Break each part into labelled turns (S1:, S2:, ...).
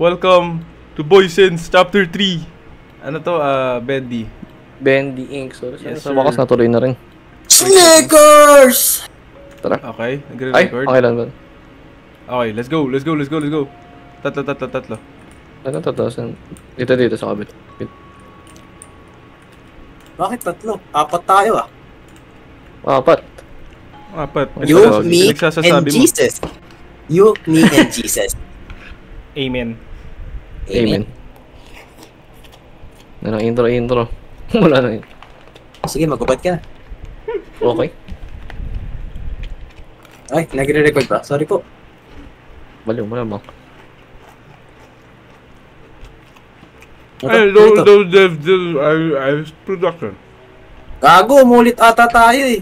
S1: Welcome to Boysens Chapter 3. Ano to, Bendy?
S2: Bendy Inc. So,
S1: Yes,
S2: sa
S1: sir.
S2: wakas natuloy na rin.
S3: Snickers!
S2: Tara.
S1: Okay,
S2: Ay,
S1: nagre-record.
S2: okay lang ba?
S1: Okay, let's go. Tatlo.
S2: Ano to? Dito sa kabit.
S3: Bakit tatlo? Apat tayo ah.
S2: Apat.
S1: Apat.
S3: You,
S1: Ano
S3: me, and
S1: pinagsasasabi mo?
S3: Jesus. You, me, and Jesus.
S1: Amen.
S2: Amen. Ano, intro. Wala na yun.
S3: Sige, magubad ka na.
S2: Okay.
S3: Ay, nagre-record ba? Sorry po.
S2: Baliw mo naman.
S1: Hello, I production.
S3: Gago, umulit ata tayo eh.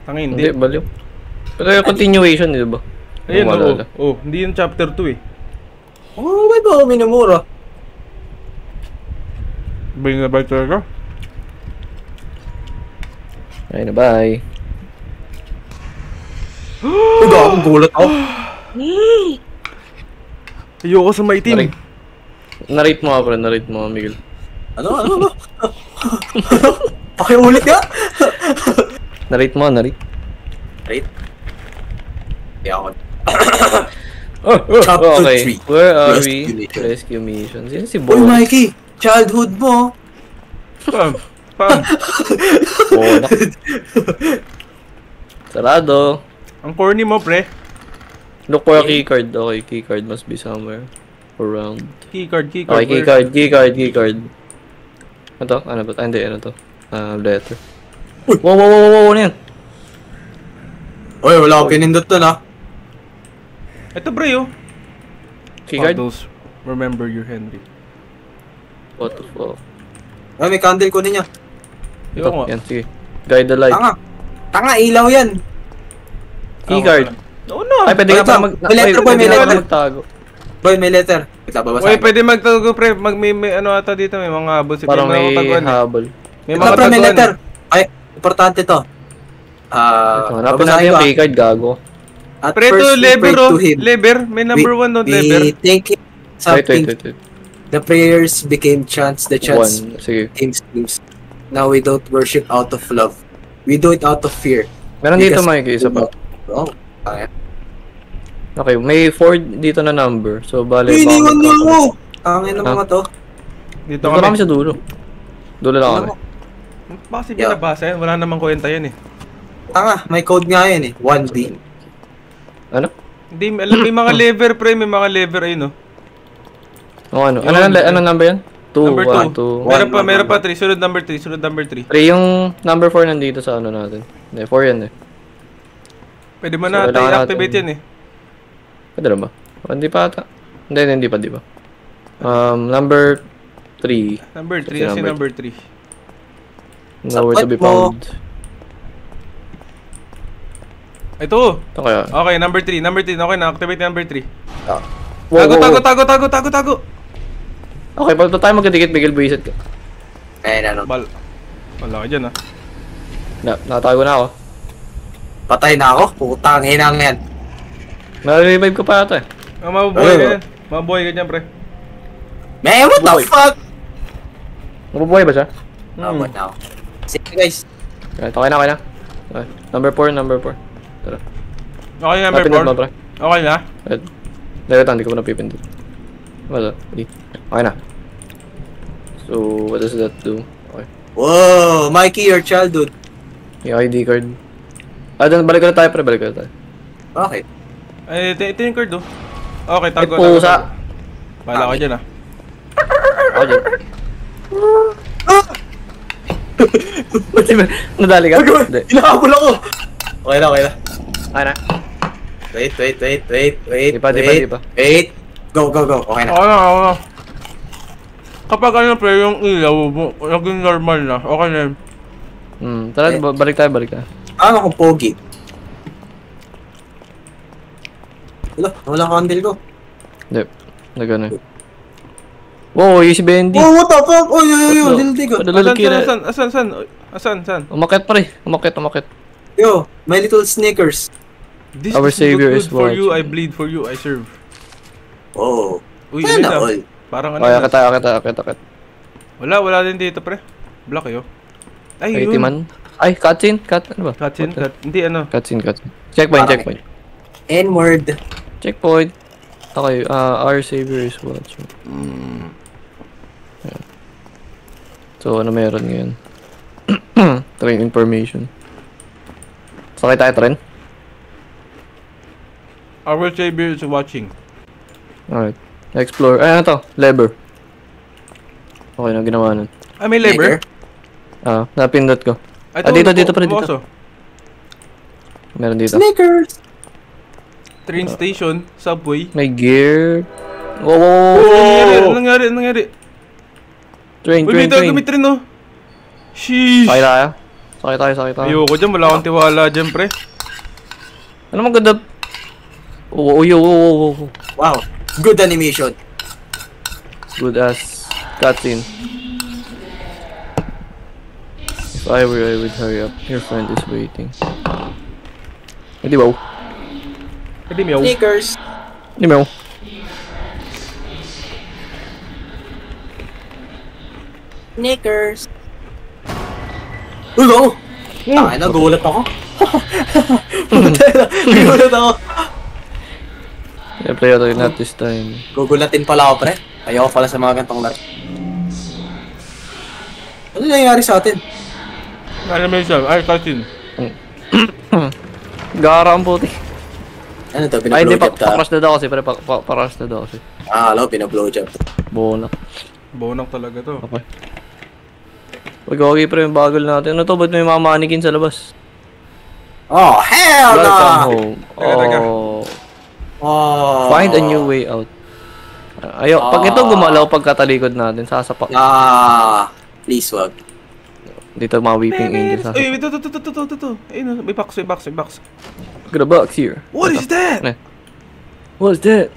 S1: Tangin,
S2: Hindi,
S1: hindi.
S2: baliw. Pero yung continuation, di ba?
S1: Ayun,
S2: Yung
S1: oo.
S2: maalala.
S1: Oh, hindi yung chapter 2 eh.
S3: Oh, ba't ba minumura?
S1: Bay na ba talaga?
S2: Ayun na, bye.
S3: Oh, gago, gulat ako.
S1: Ayoko sa maitim.
S2: Narrate mo nga, pre. Narrate mo, Miguel.
S3: Ano? Pakiulit ka?
S2: Narrate mo, narrate.
S3: Right? Hindi ako.
S2: Oh,
S3: Chapter
S2: okay.
S3: 3.
S2: Where are
S3: Rescue
S2: we?
S3: mission.
S2: Rescue mission. Sino si
S3: Uy,
S2: Boy?
S3: Mikey! Childhood mo!
S1: Pam.
S2: Bonak. Sarado.
S1: Ang corny mo, pre.
S2: Look for a keycard. Okay, keycard must be somewhere around.
S1: Keycard.
S2: Okay, keycard. Ano to? Ano ba? Hindi, ano to? Letter. Wow, ano yan?
S3: Uy, wala akong pinindot dun ah.
S1: Ito, pre, oh.
S2: Keycard?
S1: Photos. Remember your Henry.
S2: What the fuck?
S3: Ay, may candle ko niya.
S1: Ito,
S2: Ito, yan, sige. Guide the light.
S3: Tanga, ilaw yan.
S2: Keycard.
S1: Oo na.
S2: Ay, pwede
S3: Wait
S2: ka pa
S3: lang. May letter, boy,
S2: pwede
S3: may
S2: ka pa
S3: letter.
S2: magtago.
S3: Boy, may letter. Wait lang, babasahin
S1: Uy,
S3: ko.
S1: pwede magtago, pre. May ano ata dito, may mga habol.
S2: Parang
S1: mga
S2: may
S1: taguan, eh.
S2: habol.
S1: May
S3: Ito,
S1: mga
S3: pre, may
S1: taguan.
S3: letter. Ay, importante to.
S2: Hanapin natin
S3: babasahin
S2: yung
S3: ko ah.
S2: keycard, gago.
S3: At
S1: Pre, ito,
S3: first we
S1: lever,
S3: prayed
S1: oh.
S3: to him.
S1: Lever. May number 1 doon, lever.
S3: We think something.
S2: Wait.
S3: The prayers became chants. The chants
S2: One, sige.
S3: became screams. Now we don't worship out of love. We do it out of fear.
S2: Meron dito,
S3: Because-
S2: Mike, isa pa.
S3: Oh, kaya.
S2: Okay, may 4 dito na number. So, bale,
S3: Uy, iniwan niyo
S2: magkakaroon.
S3: ako! Tangin ng mga to.
S1: Dito
S2: Dito kami
S1: kami.
S2: sa dulo. Dulo lang kami.
S1: Bakit
S3: Yeah.
S1: binabasa yan? Wala namang kwenta yan eh.
S3: Tanga, may code nga yan eh. 1B.
S2: Ano?
S1: Hindi, alam, may mga lever, pre. May mga lever, ayun, oh.
S2: O ano?
S1: Yun.
S2: Ano number yan? 2,
S1: Number
S2: 1,
S1: 2.
S2: 2.
S1: Meron pa 3. Sunod number 3.
S2: 3 yung number 4 nandito sa ano natin. Hindi, 4 yan eh.
S1: Pwede mo
S2: So,
S1: na
S2: kailangan
S1: i-activate
S2: natin-
S1: yan eh.
S2: Pwede na ba? O, hindi pa ata. Hindi pa, di ba? Number 3.
S1: Number 3.
S2: Kasi
S1: Kasi
S2: number-
S1: number 3.
S2: Nowhere to be
S3: Sapat mo.
S2: found.
S1: Ito.
S2: Ito kaya.
S1: Okay, number 3. Okay, na-activate number 3.
S2: Wow,
S1: Tago.
S2: Okay, pag tayo magkadikit, bigil buwisit ka.
S3: Ayun, ano.
S1: Wala ka dyan, ah.
S2: Nakatago na ako.
S3: Patay na ako. Putang hinang yan.
S2: Na-revive ko pa ata eh.
S1: Mabubuhay ka dyan. Mabubuhay ka dyan, pre.
S3: Man, what the
S2: Boy.
S3: fuck?
S2: Mabubuhay ba siya?
S3: Tama na ako. Sige guys.
S2: Okay na. Okay. Number 4. Tara.
S1: Okay, number
S2: Napindot mo,
S1: 4.
S2: pre.
S1: Okay na.
S2: Hindi ko pa napipindot. Wala. Okay na. So, what does that do? Okay.
S3: Whoa, Mikey, your childhood.
S2: Yung ID card. Doon, balik ko na tayo, pre.
S3: Bakit?
S1: Ay, ito yung card, oh. Okay,
S2: Ay,
S1: tago.
S2: pusa.
S1: Bahala ka dyan, ah.
S2: Ako dyan. Nadali ka? Hindi.
S3: Inahabol ako! Okay na.
S2: Okay na.
S3: Wait.
S2: Di pa.
S3: Wait. Go. Okay na.
S1: Okay na. Kapag ano, pre, yung ilaw mo, naging normal na. Okay na yun.
S2: Tara, balik tayo.
S3: Ano akong pogi? Wala candle ko.
S2: Hindi. Nagano eh. Wow, yung si Bendy.
S3: Oh, what the fuck? Oh, yo, dildi ko.
S1: Asan?
S2: Umakyat pa rin. Umakyat.
S3: Yo, my little Snickers.
S1: This
S2: Our
S1: is
S2: savior
S1: good
S2: is
S1: for you, I
S2: watching.
S1: bleed for you, I serve.
S3: Oh,
S1: Uy,
S3: Sana
S1: ano
S3: all.
S1: na? Parang ano
S2: Okay,
S1: na.
S2: akit.
S1: Wala din dito, pre. Black yun. Ay,
S2: Ay,
S1: yun.
S2: timan. Ay, cutscene. Ano ba?
S1: Cutscene, hindi ano.
S2: Cutscene. Checkpoint.
S3: N-word.
S2: Checkpoint. Okay, our savior is watching. Ayan. So, ano meron ngayon? Train information. Sakay tayo, train?
S1: Our savior is watching.
S2: Alright. Explore. Ay, ano to? Lever. Okay na, ginawa nun.
S1: Ah, may lever?
S2: Napindot ko.
S1: Ay,
S2: Dito, pre, dito. Meron dito.
S3: Snickers.
S1: Train station, subway.
S2: May gear. Wow.
S1: Anong nangyari?
S2: Train.
S1: Uy, may train, no? Sheesh.
S2: Sakay tayo.
S1: Ayoko dyan, wala akong tiwala dyan, pre.
S2: Ano maganda? Oo.
S3: Wow. Good animation.
S2: Good as cutscene. If I were, I would hurry up. Your friend is waiting. Hindi ba?
S1: Hindi meow.
S3: Snickers.
S2: Hindi ba?
S3: Snickers. Uy, wow! Ay, nagulat ako. Nagulat ako.
S2: Yeah, play out not this time.
S3: Gugulatin pala ako, pre. Ayoko pala sa mga gantong laro. Ano nangyayari sa atin?
S1: Animation, ay, cutscene.
S2: Gara ang puti.
S3: Ano to?
S2: Ay, hindi,
S3: Pinablowjob ta?
S2: pa-crash na daw kasi. Pa-crash na daw kasi.
S3: Alam, pinablowjob.
S2: Bonak.
S1: Bonang talaga to.
S2: Okay. Pag-okay pre, yung bagal natin. Ano to? Ba't may mga mannequin sa labas?
S3: Oh, hell no!
S2: Welcome home.
S1: Teka.
S3: Oh.
S2: Find a new way out. Pag ito gumalaw pagkatalikod natin, sasapak.
S3: Please wag.
S2: Dito mga weeping angels.
S1: Ay, ito. Ayun, may box.
S2: Got a box here.
S1: What is that?
S2: What's that?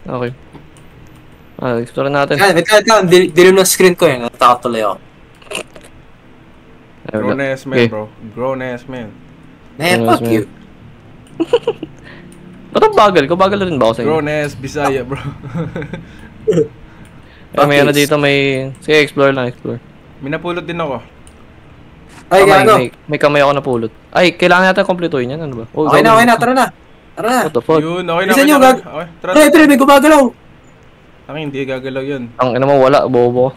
S2: Okay. Explore natin.
S3: Wait lang. Dilim ng screen ko eh. Natakot tuloy ako.
S1: Grown ass man,
S2: Okay.
S1: bro. Grown ass man.
S3: Fuck you.
S2: Ba't ang bagal ko? Bagal na rin ba ako sa inyo?
S1: Grown ass Bisaya, bro.
S2: May ano dito, may... Sige, explore.
S1: Minapulot din ako.
S3: Ay, gago.
S2: May kamay ako napulot. Ay, kailangan natin kumpletuhin yan. Ano ba?
S3: Okay na. Tara na.
S2: What the fuck?
S1: Yun, okay na.
S3: Bilisan nyo, gag.
S1: Okay, tara.
S3: Pre, may gumagalaw.
S1: Ang hindi gagalaw yun.
S2: Ang ina mo, wala. Bobo ko.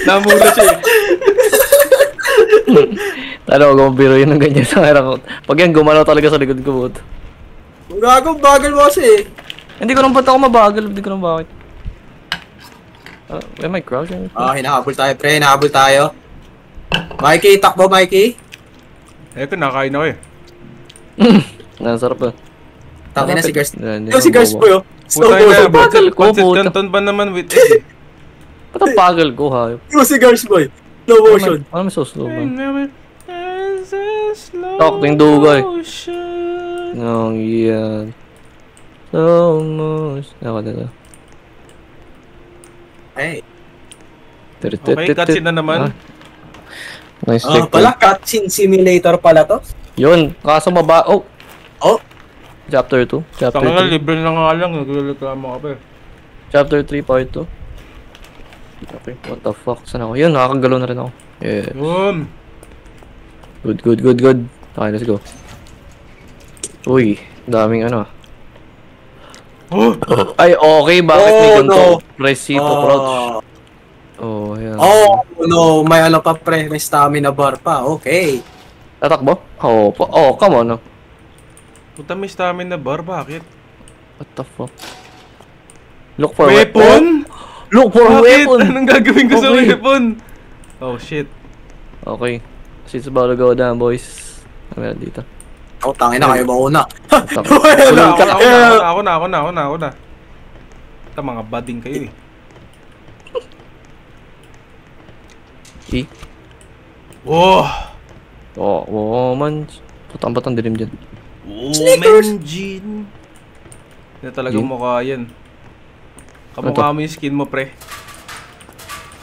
S1: Namulot siya eh.
S2: Tara, huwag mong biruin ng ganyan sa harap ko. Pag yan, gumalaw talaga sa likod ko, buto.
S3: Gago, bagal mo kasi.
S2: Hindi ko nang ba't ako mabagal. Hindi ko nang bakit. Am I crouching?
S3: Hinahabol tayo, pre. Hinahabol tayo. Mikey, takbo, Mikey.
S1: Eh, nakain ako eh.
S2: Nasarap ba?
S3: Tangin na si Gers.
S2: Hindi
S3: Yung si Gers po yun.
S1: Puta na,
S2: bagal ko,
S1: Pancit
S2: puta.
S1: Canton ba naman with egg?
S2: Ba't ang bagal ko, hayop?
S3: Yung si Gers boy. Slow motion.
S2: Ano may so slow ba?
S1: Slow
S2: Tok, ting dugo eh.
S1: motion.
S2: No, yan. So much. Ako dito.
S3: Hey.
S1: Okay, cutscene na naman.
S2: Nice
S3: Ah,
S2: check.
S3: pala cutscene simulator pala to.
S2: Yun, kaso maba... Oh!
S3: Oh,
S2: Chapter 2. Chapter
S1: Tanga nga,
S2: 3.
S1: libre na nga lang. Nagreklamo ka pa eh.
S2: Chapter 3, part 2. Okay, what the fuck? Saan ako? Yun, nakakagalaw na rin ako. Yeah.
S1: Yun.
S2: Good. Okay, let's go. Uy, daming ano.
S1: Oh!
S2: Ay, okay. Bakit may
S3: Oh,
S2: ganito?
S3: no.
S2: Press C to crouch. Oh, yan.
S3: Oh, no, may ano pa pre, may stamina bar pa. Okay.
S2: Tatakbo? Oh, come on. No.
S1: Puta, may stamina bar. Bakit?
S2: What the fuck? Look for
S1: Weapon?
S2: Look for
S1: Bakit?
S2: weapon!
S1: Anong gagawin ko sa
S2: Okay.
S1: weapon? Oh, shit.
S2: Okay. Shit's about to go down, boys. Ano meron dito?
S3: Oh, tangin na kayo mauna.
S2: Sulong ka.
S1: Ako na. Ito, mga bading kayo eh.
S2: E?
S1: Oh!
S2: Oh, man. Putang dilim dyan.
S3: Snickers!
S1: Jean. Hindi talagang
S2: Jean?
S1: mukha yan. Kamukha mo yung skin mo, pre.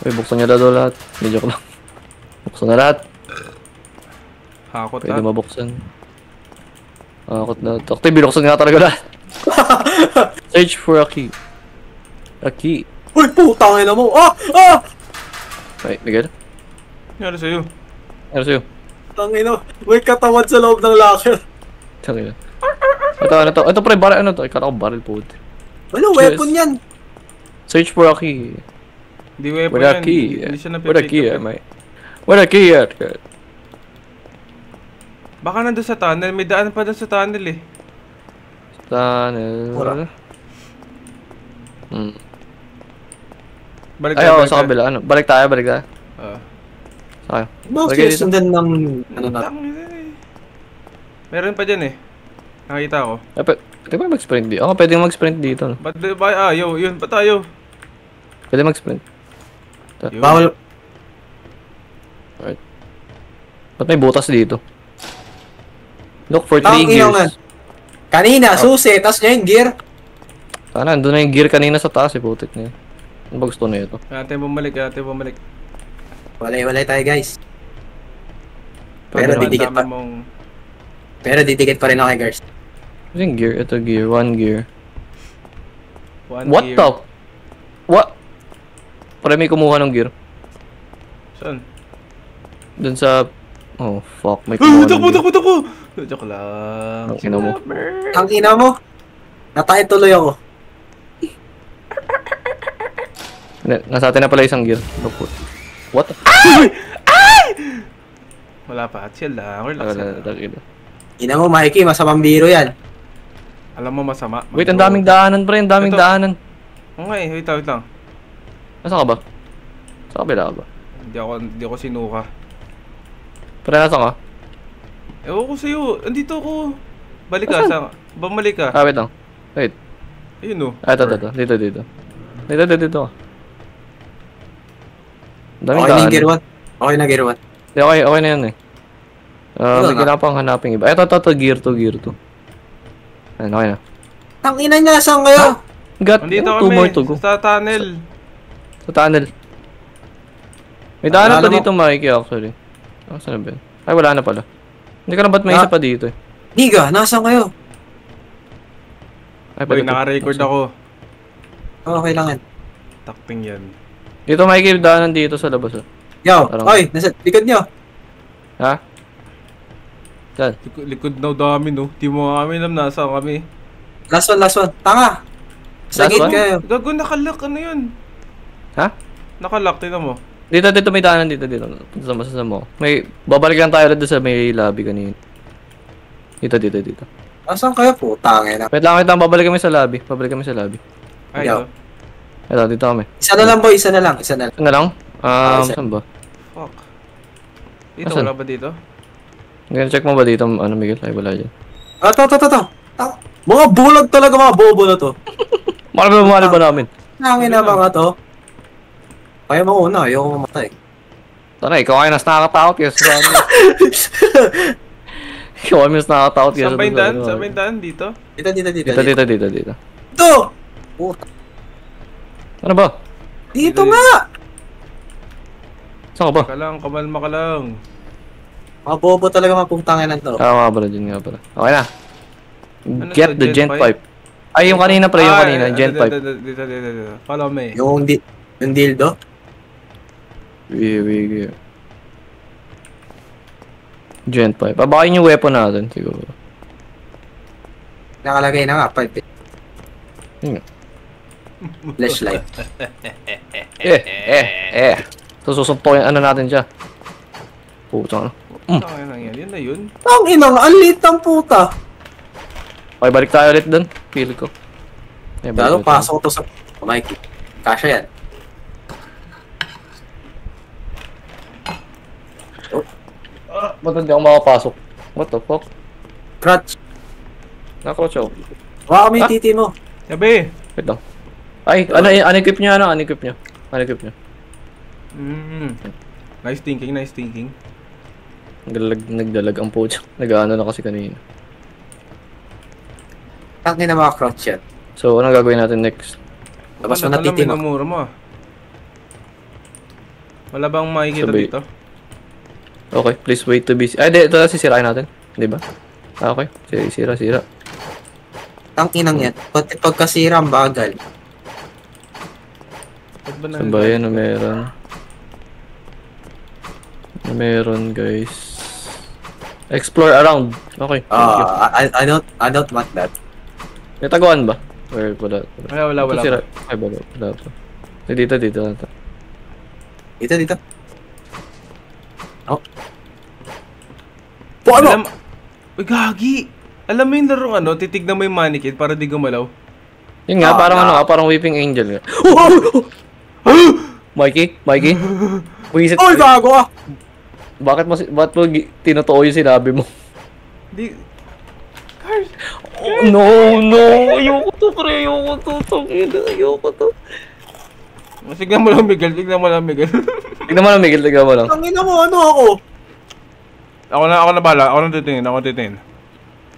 S2: Uy, buksan niya daw lahat. Hindi, joke lang. Buksan na lahat.
S1: Hakot
S2: Pwede
S1: lahat.
S2: mabuksan. Hakot na. Takti, binuksan nga talaga lahat. Search for a key. A key.
S3: Uy, putang ina mo! Ah! Ah!
S2: Wait, Miguel?
S1: Nangyari sa'yo?
S2: Ano sa'yo?
S3: Tangina, may katawan sa loob ng locker.
S2: Tangina. Ito. Ito pre, baril ano to? Ikala ko baril po.
S3: Wala, weapon yan.
S2: Search for a key.
S1: Hindi weapon
S2: Where a
S1: yan.
S2: key?
S1: Hindi siya
S2: Where a
S1: napipick
S2: key
S1: up.
S2: am I? Where a key at?
S1: Baka nandun sa tunnel. May daan pa dun sa tunnel eh.
S2: Tunnel.
S3: Wala.
S1: Balik
S2: Ay,
S1: tayo,
S2: oo,
S1: balik
S2: sa
S1: tayo.
S2: kabila. Ano? Balik tayo.
S1: Ah.
S2: Sa'yo.
S3: Bakit
S2: Lagay dito.
S3: sundan ng ano na?
S1: Tangina eh. Meron pa dyan eh. Nakita ko.
S2: Pwede ba mag-sprint dito? Oo, pwede mag-sprint dito. No?
S1: Ba't ba ayaw? Yun, ba't ayaw?
S2: Pwede mag-sprint.
S1: Yun.
S3: Bawal.
S2: Alright. Ba't may butas dito? Look for 3
S3: Tangina
S2: gears.
S3: nga. Kanina, susi, tas niya yung gear.
S2: Sana, andun na yung gear kanina sa taas eh, putik na yun. Ano ba gusto na ito?
S1: Ate bumalik.
S3: Walay tayo, guys.
S2: Pwede
S3: Pero
S2: naman.
S3: didikit pa.
S1: Dami mong...
S3: Pero didikit pa rin ako kay Gers.
S2: Ano yung gear? Ito gear, 1 gear.
S1: One
S2: What
S1: gear.
S2: the? What? Pare may kumuha ng gear.
S1: Saan?
S2: Dun sa... Oh, fuck. May kumuha ng gear.
S1: Takbo! Joke lang.
S2: Ang ina mo.
S3: Ang ina mo. Natay tuloy ako.
S2: Nasa atin na pala isang gear. Look for... What the?
S1: Wala pa. Chill lang. Relax lang.
S3: Ina mo, Mikey, masamang biro yan.
S1: Alam mo masama.
S2: Wait, ang daming daanan pre. Ang daming
S1: Ito.
S2: daanan.
S1: Oo nga eh. Wait lang.
S2: Nasaan ka ba? Sa kabila ka ba?
S1: Hindi ako sinuka.
S2: Pre, nasaan ka?
S1: Ewan ko sa'yo. Andito ako. Balik ka. Bumalik ka.
S2: Ah, wait lang. Wait.
S1: Ayun o.
S2: Ah, ito. Dito. Dito ka. Ang daming
S3: Okay na
S2: daanan.
S3: yung gear 1. Okay na gear 1.
S2: Di, okay na yan eh.
S3: Wala
S2: May
S3: na.
S2: kailangan pang hanapin iba. Ito, gear 2. Ayun, okay na.
S3: Ang ina niya, saan kayo?
S2: Got
S1: Andito
S2: 2
S1: kami.
S2: more to go.
S1: Sa tunnel.
S2: Sa tunnel. May daanan pa
S3: Alam mo-
S2: dito, Mikey, actually. Ah, saan na ba yun? Ay, wala na pala. Hindi ka na ba't may isa pa dito eh?
S3: Niga, nasaan kayo?
S2: Ay,
S1: Boy,
S2: pala to.
S1: naka-record ako.
S3: Okay lang yan.
S1: Takping yan.
S2: Dito, Mikey, daanan dito sa labas. Oh.
S3: Yo,
S2: Parang-
S3: oy, nasa likod nyo.
S2: Ha? Saan?
S1: Likod na dami no. Di mo kami alam nasa kami.
S3: Last one. Tanga. Sagit
S2: one?
S3: kayo.
S1: Gago nakalock. Ano yun?
S2: Ha?
S1: Nakalock. Tignan mo.
S2: Dito, may daanan dito. Punta sa masasa mo. May, babalik lang tayo ulit doon sa may lobby kanina. Dito.
S3: Nasaan kayo po? Tanga na.
S2: Wait lang, babalik kami sa lobby.
S1: Ay,
S3: Yo.
S1: ito.
S2: Ito, dito kami.
S3: Isa na lang boy, isa na lang.
S2: Ano na lang?
S3: Isa.
S2: Saan ba?
S1: Fuck. Dito,
S2: Asan?
S1: wala ba dito?
S2: Check mo ba dito, ano Miguel? Ay, wala dyan.
S3: To. Mga bulag talaga, mga bobo na to.
S2: Mahal ba namin?
S3: Nangin na mga to. Kaya mauna, ayoko mamatay.
S2: Tara, ikaw ay nas nakakatakot yes. Ikaw ay mas nakakatakot yes.
S1: Saan ba yung daan? Saan ba yung daan? Dito?
S3: Dito.
S2: Dito.
S3: Ito! Puta.
S2: Ano ba?
S3: Dito nga!
S2: Saan ka ba?
S1: Kamalma ka lang.
S3: Mga bobo talaga mga putangin na to.
S2: Nga pala, dyan nga pala. Okay na.
S1: Ano
S2: Get
S1: to,
S2: the
S1: gen
S2: gent pipe. Ay, yung kanina pre, yung kanina, gent pipe.
S1: Dito. Follow me.
S3: Yung dildo.
S2: Wait. Gent pipe. Babakin yung weapon natin, siguro.
S3: Nakalagay na nga, pipe.
S2: Yun nga.
S3: Flashlight.
S2: So, susumpokin ano natin siya. Putang ano.
S1: Saan lang yan? Yun na yun.
S3: Ang inang, ang liit ng puta.
S2: Okay, balik tayo ulit dun. Feel ko. Ay, balik
S3: Lalo,
S2: ulit tayo.
S3: pasok ko to sa... Oh, Mikey. Kasha yan.
S2: Ba't hindi ako makapasok? What the fuck?
S3: Crutch.
S2: Nakroach ako.
S3: Baka may titi mo.
S1: Yabe!
S2: Wait lang. Ay, unequip niya, unequip niya.
S1: Nice thinking.
S2: Nagdalag ang poach. Nag-ano na kasi kanina.
S3: Tangin na mga crutch yan.
S2: So, ano gagawin natin next?
S3: Labas mo na titi mo.
S1: Minamura mo ah. Wala bang makikita
S2: Sabi-
S1: dito?
S2: Okay, please wait to be... Ay, ito na sisirain natin. Di ba? Ah, okay. Sira.
S3: Tang-inang yan. Pati pagkasira ang bagal.
S1: Ba't ba
S2: Saan ba yan? Ano meron? Ano meron, guys? Explore around. Okay.
S3: I don't want that.
S2: May taguan ba? Or wala?
S1: Wala.
S2: Ito sira. Ay, wala pa. Dito.
S3: Dito. Oh. Paano?
S1: Alam, uy, gagi! Alam mo yung larong ano, titignan mo yung mannequin para di gumalaw.
S2: Yun nga, parang Weeping Angel nga. Mikey? Buisit.
S3: Oy, gago ah!
S2: Bakit mo tinotoo yung sinabi mo?
S1: Di... Carl!
S2: Oh, no! Ayoko to, pre. Ayoko to.
S1: Tignan mo lang, Miguel.
S2: Tignan mo lang, Miguel. Tignan mo lang.
S3: Tangina mo, ano ako?
S1: Ako na bala. Ako na titingin.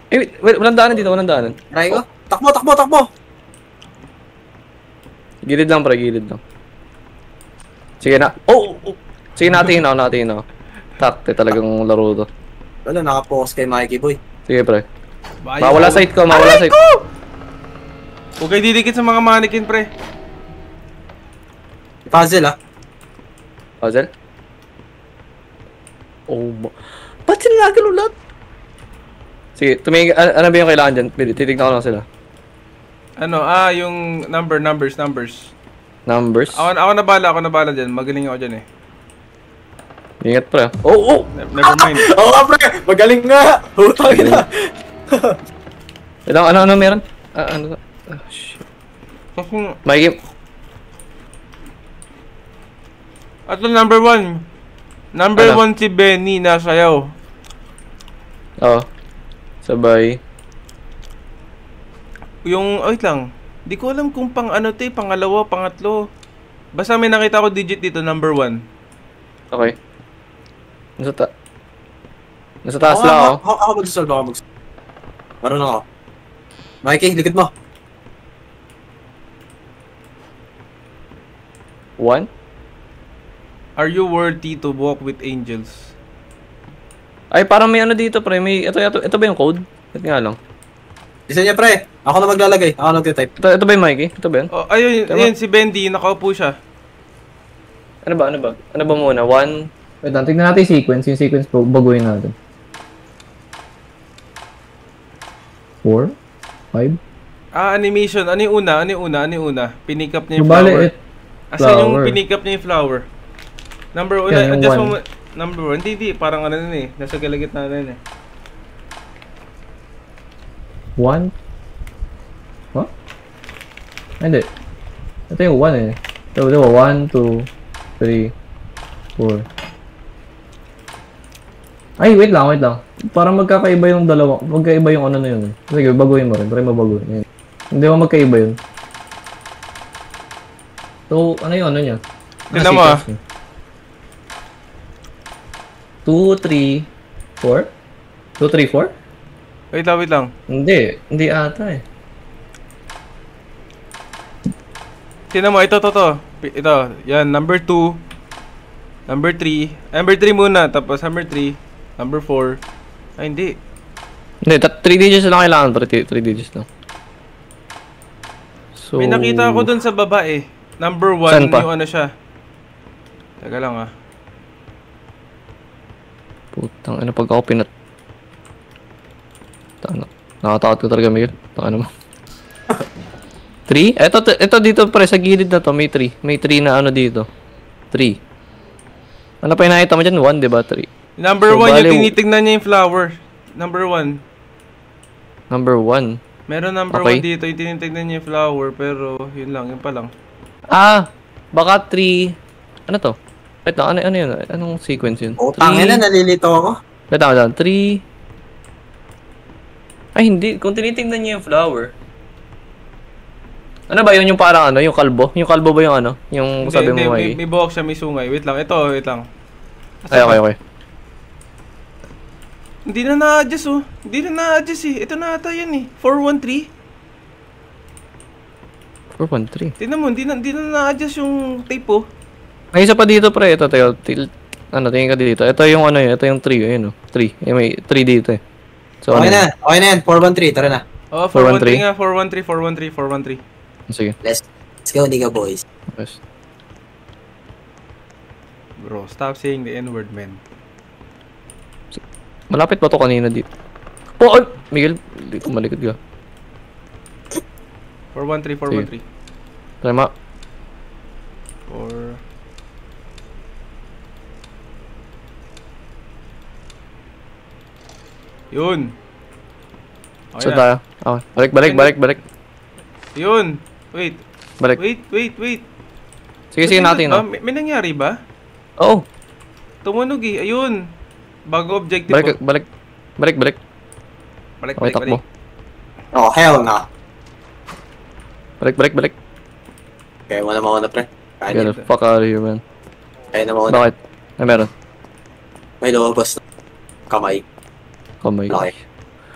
S2: Eh, wait, walang daanan.
S3: Try ko? Takbo!
S2: Gilid lang, pre. Sige na. Oh! Sige, natin ako. Takte talagang laro to.
S3: Wala, nakapokus kay Mikey boy.
S2: Sige, pre.
S1: Bayo.
S2: Mawala sight ko.
S1: Huwag kayo didikit sa mga mannequin, pre.
S3: Puzzle ah.
S2: Puzzle? Oh, ba't sila nagkalulat? Sige, tumingin. Ano ba yung kailangan dyan? Titignan ko lang sila.
S1: Ano, yung numbers.
S2: Numbers?
S1: Ako na bala dyan. Magaling ako dyan eh.
S2: Ingat, pre. Oh!
S1: Never mind.
S3: Oo nga pre, magaling nga. Hutang na.
S2: Ano meron? Ano? Shit. Mikey.
S1: At number 1. Number 1 si Benny nasayaw.
S2: Oo. Sabay.
S1: Wait lang. Di ko alam kung pangalawa, pangatlo. Basta may nakita ko digit dito, number 1.
S2: Okay. Nasa taas lang ako.
S3: Ako mag-solve. Marunong ako. Mikey, likod mo.
S2: 1?
S1: Are you worthy to walk with angels?
S2: Ay, parang may ano dito, pre. Ito ba yung code? Ito nga lang.
S3: Isa niya pre, ako na maglalagay. Ako na type.
S2: Ito ba yung Mikey? Ito ba yun?
S1: Oh, ayun si Bendy, nakaupo siya.
S2: Ano ba muna? 1? Wait lang, tignan natin yung sequence. Yung sequence po, baguhin natin. 4? 5?
S1: Animation. Ano yung una? Pinikap niya yung
S2: Bale,
S1: flower. Asan yung
S2: flower.
S1: pinikap niya yung flower? Number 1,
S2: Yan, yung
S1: adjust
S2: one.
S1: mo. Number 1, hindi. Parang ano na eh. Nasa gilagitna na yun eh.
S2: 1? What? Hindi. Ito yung 1 eh. Ito, 1, 2, 3, 4. Ay, wait lang. Parang magkakaiba yung dalawa. Magkaiba yung ano na yun. Sige, baguhin mo rin. Try mo baguhin. Hindi mo magkaiba yun. So, ano yung ano niya?
S1: Tignan mo ah.
S2: 2, 3, 4? 2, 3, 4?
S1: Wait lang.
S2: Hindi ata eh.
S1: Tignan mo, ito. Ito, yan, number 2. Number 3. Number 3 muna, tapos number 3. Number 4. Ay, hindi.
S2: Hindi, 3 digits lang kailangan. 3 digits lang. So...
S1: May nakita ako dun sa baba eh. Number 1, yung ano siya. Teka lang ah.
S2: Putang, ano pag ako pinat... Nakatakot ko talaga, Miguel. Taka naman. 3? Ito dito pre, sa gilid na to, may 3. May 3 na ano dito. 3. Ano pa yung nakita mo dyan? 1, diba? 3.
S1: Number 1,
S2: bale,
S1: yung tinitignan niya yung flower. Number 1.
S2: Number 1.
S1: Meron number 1 dito, yung tinitignan niya yung flower, pero yun pa lang.
S2: Baka 3... Ano to? Wait lang, ano yun? Anong sequence yun?
S3: Tangin na, nalilito ako.
S2: Wait lang, 3... Ay, hindi. Kung tinitingnan niya yung flower. Ano ba yun? Yung parang ano? Yung kalbo? Yung kalbo ba yung ano? Yung sabi mo
S1: may buhok siya, may sungay. Wait lang. Wait lang.
S2: Ay, okay.
S1: Hindi na na-adjust oh. Hindi na na-adjust eh. Ito na ata yan eh. 413.
S2: 413.
S1: Tingnan mo, hindi na na-adjust yung tape oh.
S2: May isa pa dito pre. Ito tayo. Tingin ka dito. Ito yung ano yun. Ito yung 3. Ayun oh. 3. May 3 dito eh. So,
S3: Okay na yan. 413. Tara na.
S1: Oh,
S2: 413
S1: 413 nga. 413, 413, 413.
S2: Sige.
S3: Let's go, nigga boys.
S2: Yes.
S1: Bro, stop saying the N-word, man.
S2: Malapit ba to kanina dito? Oh, ay! Miguel, malikod ka.
S1: 413, 413.
S2: Tama.
S1: 4... Yun. Okay
S2: So
S1: na.
S2: tayo. Okay. Balik.
S1: Yun. Wait.
S2: Balik.
S1: Wait.
S2: Sige natin,
S1: Ba?
S2: no?
S1: May nangyari ba?
S2: Oo.
S1: Tumunog eh. Ayun. Bago objective po.
S2: Balik.
S1: Balik.
S2: Okay, takbo.
S3: Oh, hell no.
S2: Balik.
S3: Kaya mo na mauna, pre.
S2: Get
S3: Kaya
S2: the fuck out of here, man.
S3: na mauna.
S2: Bakit? Ay, meron.
S3: May lumabas na kamay.
S2: Kamay.
S3: Okay.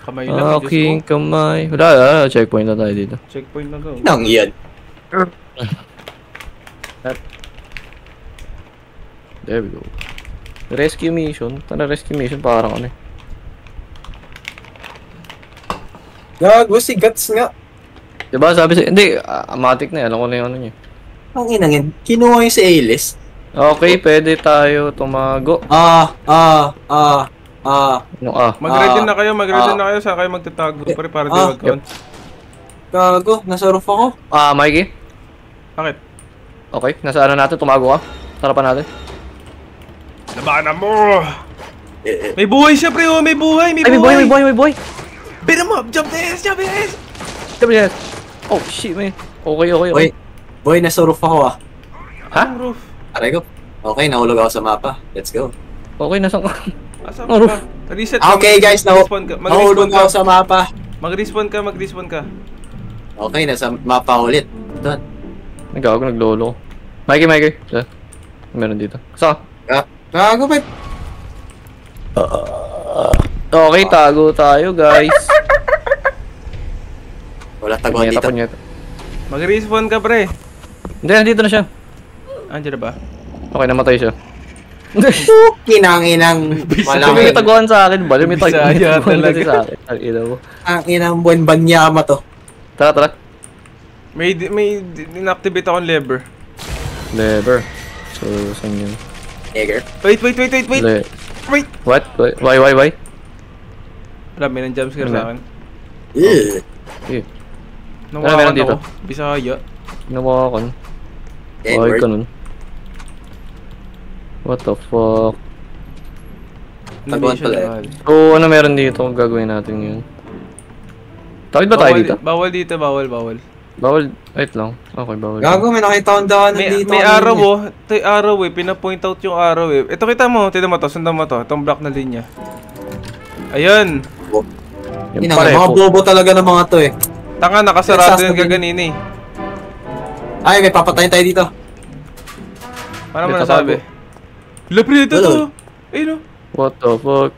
S1: Kamay lang. Diyos
S2: Aking
S1: ko.
S2: kamay. Wala. Checkpoint na tayo dito.
S1: Checkpoint na to.
S3: Nang yan.
S2: There we go. Rescue mission. Rescue mission parang ano eh.
S3: Gago si Guts nga.
S2: Diba sabi sa... Hindi, amatic na eh. Alam ko na yung ano niya.
S3: Ang inangin. Kinuha yung si A-list.
S2: Okay, pwede tayo tumago.
S3: Ano?
S1: Mag-ready na kayo. Saan kayo magtatago? Pare, para di mag-count.
S3: Gago, nasa roof ako.
S2: Mikey?
S1: Bakit?
S2: Okay, nasa ano natin? Tumago ka? Sarapan natin.
S1: Labanan mo! May buhay siya, pre! Oh, may buhay!
S2: Ay, may boy!
S1: Beat him up! Jump this!
S2: Yes! Oh, shit, man. Okay.
S3: Boy, nasa roof ako ah.
S2: Ha?
S1: Anong roof?
S3: Aray ko. Okay, nahulog ako sa mapa. Let's go.
S2: Okay, nasaan ka?
S1: Asan
S2: Ano
S1: ka? Reset
S3: Okay guys,
S1: Mag-respawn ka.
S3: nahulog ako sa mapa.
S1: Mag-respawn ka.
S3: Okay, nasa mapa ulit. Doon.
S2: Naglolo ko. Mikey. Saan? Meron dito. Saan?
S3: Gago, ba't?
S2: Okay, tago tayo, guys.
S3: Wala taguan dito.
S2: Punyeta.
S1: Mag-respawn ka, pre.
S2: Hindi, nandito na siya.
S1: Andiyan na ba?
S2: Okay, namatay siya.
S3: Kinanginang
S2: May
S3: malaki.
S2: taguan sa akin, bali may taguan
S1: Bisaya talaga.
S2: kasi sa akin. Ang ina mo.
S3: Ang inang buwan banyama to.
S2: Tara.
S1: May inactivate akong lever.
S2: Lever. So, saan yun?
S3: Nigger.
S1: Wait. Wait.
S2: What? Why?
S1: Wala, may nang-jumpscare sa akin.
S3: Ew.
S2: Eh,
S1: Nawakan
S2: meron dito?
S1: ako. Bisaya.
S2: ginawa ko. Why
S3: Edward.
S2: ka nun? What the fuck?
S3: Taguan pala eh.
S1: Animation.
S2: So, ano meron dito kung gagawin natin yun? Takit ba tayo dito?
S1: Bawal dito, bawal.
S2: Bawal, wait lang. Okay, bawal.
S3: Gago, may nakita akong daanan dito.
S1: May araw oh. Ito yung araw eh. Pinapoint out yung araw eh. Ito kita mo. Tignan mo to. Sundan mo to. Itong block na linya. Ayun.
S2: Yung
S3: Inang,
S2: pareho.
S3: mga bobo talaga ng mga to eh.
S1: Tanga, nakasarado
S3: Yes,
S1: yung kaganini.
S3: Ay, may papatayin tayo dito.
S1: Paano mo
S2: Ito
S1: nasabi? Lapre, ito to. Ayun oh.
S2: What the fuck?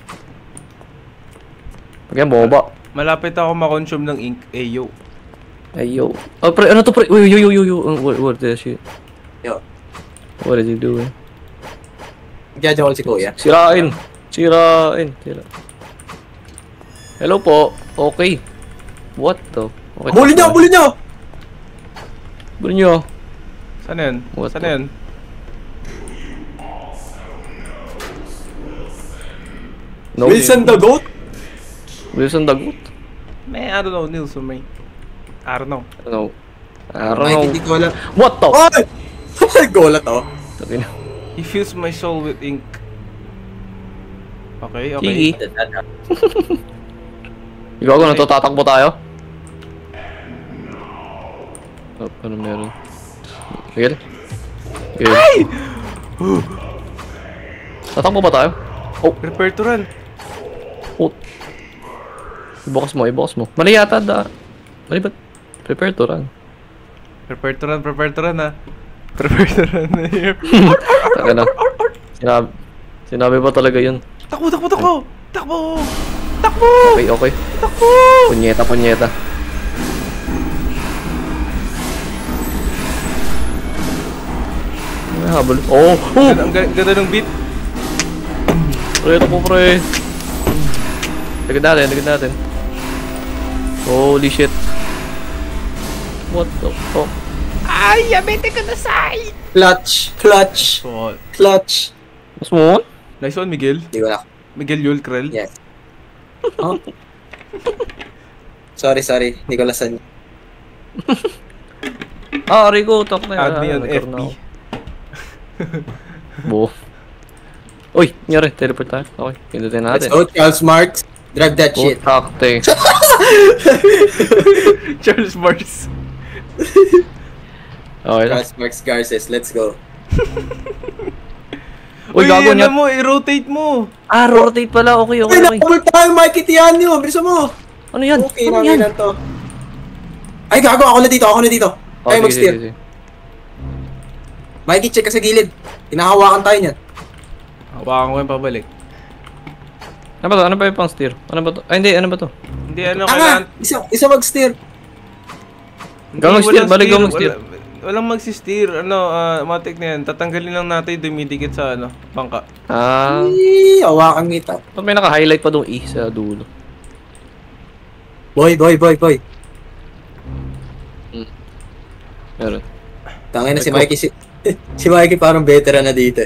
S2: Pagyan, boba.
S1: Malapit ako makonsume ng ink. Ayo.
S2: Ay, yo. Oh, pre, ano to, pre? Uy, yo. What the shit?
S3: Yo.
S2: What is he doing?
S3: Nagjajakol si Kuya.
S2: Sirain. Sira. Hello po. Okay. What the? Okay,
S3: Bulin nyo! Bulin nyo!
S2: Bulin nyo.
S1: Saan yan?
S2: What
S1: Saan
S2: the-
S1: yan?
S2: No.
S3: Wilson the Goat?
S2: Wilson Dagut?
S1: I don't know, Nilsson, may. I don't know.
S2: No. I
S3: Ay,
S2: don't
S3: hindi
S2: know.
S3: ko alam.
S2: What the?
S3: Ay! Golat oh.
S2: Sabi na.
S1: He fills my soul with ink. Okay.
S2: Sige. Ikaw ko, natatatakbo tayo? Oh, ano meron? Miguel? Ay! Tatakbo ba tayo?
S1: Prepare to run.
S2: Oh. Ibukas mo. Mali yata Mali ba? Prepare to run.
S1: Prepare to run ha. Prepare to run na here.
S2: Taka na. Sinabi ba talaga yun?
S1: Takbo!
S2: Okay. Punyeta. May habol. Oh!
S1: Ang ganda ng beat.
S2: Pre, ito po, pre. Ligad natin. Holy shit. What the fuck?
S1: Ay, yamete ka na sai!
S3: Clutch. Clutch.
S1: So,
S3: Clutch.
S2: Mas mo?
S1: nice one, Miguel.
S3: Di ko na.
S1: Miguel Yulkrel.
S3: Yes. Oh. Sorry. Nicolasan.
S2: Ah, Rico, talk na.
S1: Add me on
S2: nagkaroon
S1: FB.
S2: na ako. Bo. Uy, nyari, teleport tayo. Okay, pindutin
S3: Let's
S2: natin.
S3: go, Charles Marx. Drag that
S2: Oh,
S3: shit.
S2: takte.
S1: Charles Mars.
S2: Okay lang.
S3: Charles Marx Garces, let's go.
S2: Uy, gago niya.
S1: mo, i-rotate mo.
S2: Ah, rotate pala. Okay.
S3: Ay, nakabal tayo, Mikey Tianyo. Bilisan mo.
S2: Ano yan?
S3: Okay,
S2: Ano
S3: namin
S2: yan?
S3: lang to. Ay, gago. Ako na dito.
S2: Oh,
S3: Tayo
S2: sige,
S3: mag-steer.
S2: sige.
S3: Mikey, check ka sa gilid. Hinahawakan tayo niyan.
S1: Hawakan ko yung pabalik.
S2: Ano ba to? Ano ba yung pang steer? Ano ba to? Ay, hindi. Ano ba to?
S1: Hindi, ano,
S3: Tanga! Isa mag-steer.
S2: Ikaw mag-steer, balik ikaw mag-steer.
S1: Walang magsi-steer. Matik na yan. Tatanggalin lang natin yung dumidikit sa, bangka.
S2: Ah.
S3: Ay, hawakan kita.
S2: Ba't may naka-highlight pa doon E sa dulo?
S3: Boy.
S2: Meron.
S3: Tangin na si Mikey. Si Mikey parang veteran na dito.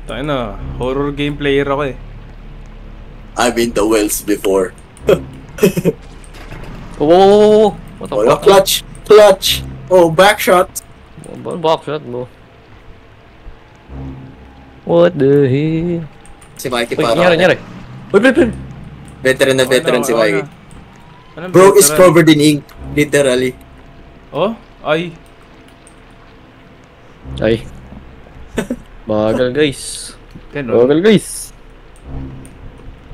S1: Tayo na, horror game player ako eh.
S3: I've been to Wells before.
S2: Oh! What the
S3: Oh,
S2: fuck?
S3: clutch. Oh, back shot.
S2: Back shot mo. What the hell?
S3: Si Mikey
S2: Uy,
S3: parang
S2: nyari. Uy, pre.
S3: veteran si Mikey.
S1: Anong
S3: Bro is
S1: veteran?
S3: covered in ink, literally.
S1: Oh? Ay.
S2: Ay. Bagal, guys.
S1: Ganun.
S2: Bagal, guys.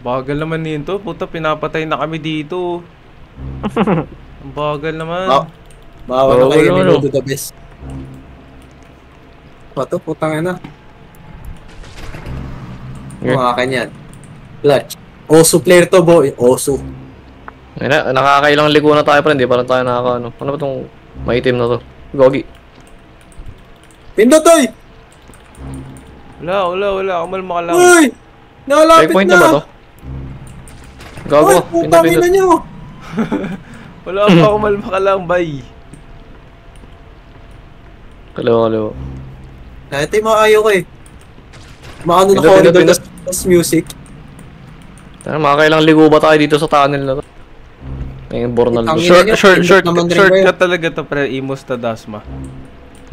S1: Bagal naman nito. Puta, pinapatay na kami dito. Ang bagal naman.
S3: Bawal na kayo,
S2: Bawal,
S3: minuto the best. Pato, putang ina.
S2: Okay.
S3: Mga kanyan. Clutch. Oso player to, boy. Oso.
S2: Ayun na, nakakailang ligo na tayo pa rin. Di parang tayo nakaka-ano. Ano ba tong maitim na to? Gogi.
S3: Pindotoy!
S1: Wala. Kumalma ka lang.
S3: Uy! Nakalapit
S2: Checkpoint
S3: na!
S2: na ba to? Gago.
S3: Uy, putang ina nyo!
S1: Wala pa, kumalma ka lang, bay.
S2: Kalawa.
S3: Ito yung mga ayaw ko eh. Maano na
S2: Pindot.
S3: corridor tas music.
S2: Makakailang ligo ba tayo dito sa tunnel na to? Ngayon, Bornal.
S3: Tangin.
S1: Shortcut
S3: naman rin
S1: shortcut talaga to, pre. Imos ta Dasma.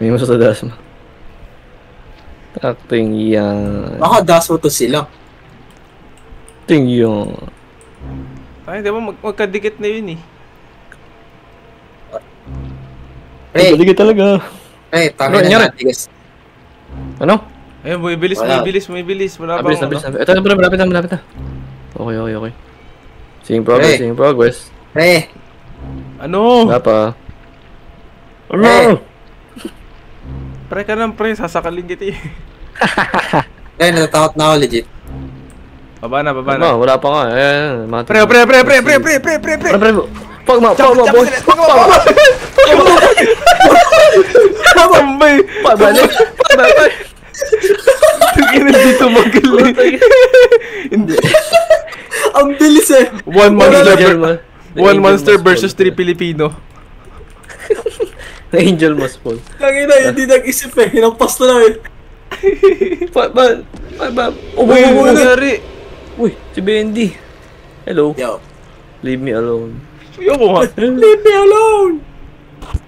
S2: May mo sa dasma. Acting yan.
S3: Baka daso to sila.
S2: Acting yan.
S1: Ay, di ba magkadikit na yun eh.
S3: Pre,
S2: Galigay talaga.
S3: tangin
S2: Bro,
S3: na
S2: nyari.
S3: natin guys.
S2: Ano?
S1: Ayun, may bilis.
S3: Wala.
S1: Wala pa.
S2: Nabilis na. Ito, malapit na. Okay. Seeing progress.
S3: Pre,
S1: Ano?
S2: Wala pa.
S3: Ano?
S1: Pre ka lang, pre. Sasakalin kita eh.
S3: natatakot na ako legit.
S1: Baba na.
S2: Wala pa nga. Ayan.
S1: Pre.
S2: Pre. Pag mo, boy.
S1: Tambay.
S2: Pabalik.
S1: Tingin dito magaling. Hindi.
S3: Ang bilis eh!
S1: One monster versus 3 Filipino.
S2: Angel must fall.
S3: Tangin na, hindi nag-isip eh. Hinampas na lang eh.
S1: Uy, nangyari.
S2: Uy, si Bendy. Hello.
S3: Yo.
S2: Leave me alone.
S1: Ayoko nga.
S3: Leave me alone!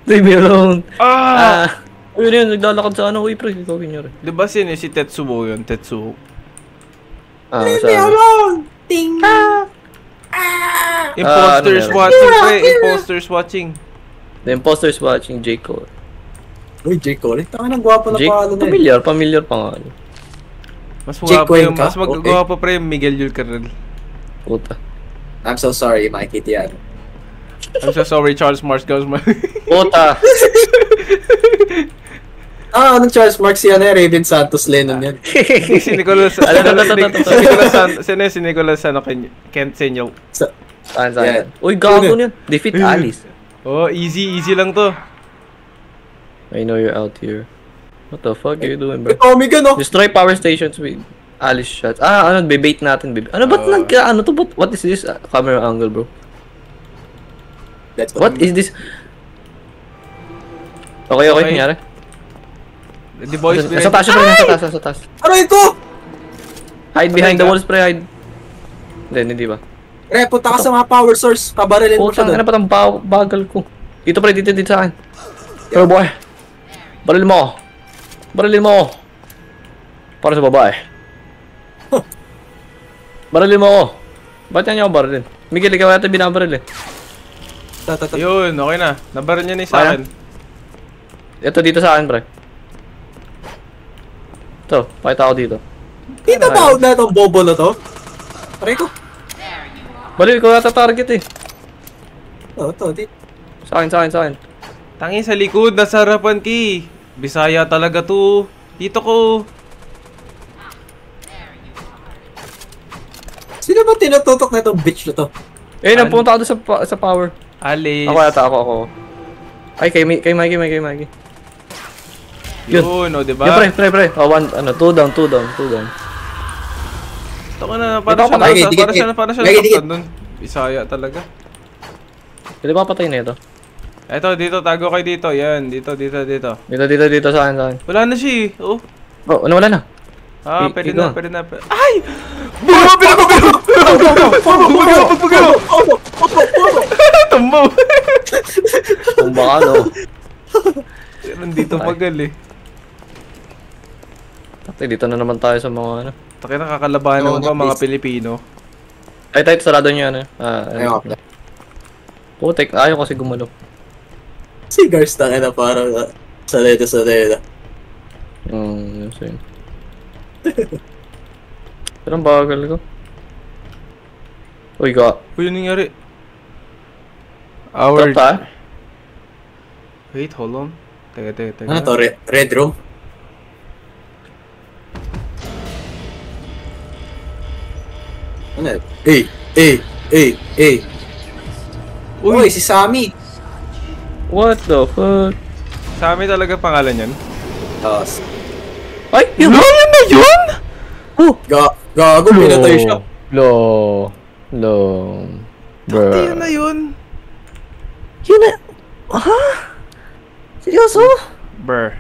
S2: Leave me alone.
S1: Ah!
S2: Uy, yun, naglalakad sa ano. Uy, pre, ikaw yun.
S1: Diba si Tetsuo yun? Tetsuo.
S3: Leave me alone! Ting!
S1: Imposters
S2: ano
S1: watching, pre. Imposters watching.
S2: The imposter is watching J. Cole.
S3: Uy, J. Cole. Tanga ng gwapo na
S2: J.
S3: pangalan na eh.
S2: Familiar pa nga.
S1: Mas
S3: Jake
S1: magwapo yung,
S3: Cuenca?
S1: mas magwapo pre yung Miguel Yulcarrel.
S2: Puta.
S3: I'm so sorry, Mikey Tiano.
S1: I'm so sorry, Charles Mars goes my...
S2: Puta.
S3: Anong Charles Marx yan eh? Raven Santos Lennon yan.
S1: si Nicolas... si Nicolas Kent Senyo.
S2: Saan?
S3: Yan.
S2: Uy, gago niyan. Defeat Alice.
S1: Oh, easy lang to.
S2: I know you're out here. What the fuck are you doing, bro?
S3: Tommy ka no?
S2: Destroy power stations with Alice shots. Ano, bebait natin, bebait. Ano, ba't ano to? What is this? Camera angle, bro.
S3: That's
S2: What is this? Okay,
S1: Okay.
S2: nangyari.
S1: The boys
S2: Nasa taas, pre, nasa taas.
S3: Aray ko!
S2: Hide behind the walls, pre, hide. Hindi ba?
S3: Pre, punta ka sa mga power source. Pabarilin mo siya
S2: Putang,
S3: doon.
S2: ano pa tang bagal ko. Dito, pre, dito sa akin. Pero boy, barilin mo ako. Barilin mo ako. Para sa babae. Barilin mo ako. Ba't yan niya ako barilin? Miguel, ikaw yata binabaril eh.
S1: Yun, okay na. Nabaril niya na yung sa
S2: Okay na?
S1: akin.
S2: Ito, dito sa akin, pre. Ito, pakita ako dito.
S3: Kita ba na itong bobo na to? Aray ko.
S2: Balil, ikaw yata target eh.
S3: Ito, dito.
S2: Sa akin.
S1: Tangi sa likod, nasa harapan ki. Bisaya talaga to. Dito ko.
S3: Sino ba tinututok na itong bitch na to?
S2: Eh, napunta ako doon sa power.
S1: Alice.
S2: Ako yata, ako. Ay, kay Mikey.
S1: Yun, o diba?
S2: Yung pre. Oh, two down.
S1: Ito ka na,
S2: Ito ako,
S1: para siya
S3: Lagi,
S1: nasaktan dun. Bisaya talaga.
S2: Pwede ba patay na ito?
S1: Eto, dito, tago kayo dito. Yan, dito.
S2: Dito sa akin.
S1: Wala na siya eh. Oh.
S2: Oh, wala na.
S1: Pwede
S2: Ikaw.
S1: na. Ay! Tumbaw!
S2: Tumba ka, no?
S1: Nandito magal eh.
S2: Tatay, dito na naman tayo sa mga ano.
S1: Taki nakakalabanan mo ba mga Pilipino?
S2: Ay, tayo, sarado niyo ano.
S3: Ayun.
S2: Putek, ayaw kasi gumalo.
S3: Si Gars na parang saleta.
S2: Yun sa'yo. Pero ang bagal ko. Uy,
S1: Uy, yun nangyari.
S2: Top tayo?
S1: Wait, hold on. Teka.
S3: Ano to? Red room? Ano? Uy, si Sammy!
S2: What the fuck?
S1: Sa amin talaga pangalan yan.
S2: Ay! Yun!
S1: Yun na yun!
S3: Gago, pinatay siya.
S2: Lo.
S1: Takti yun na yun.
S2: Yun na. Ha? Seryoso?
S1: Brr.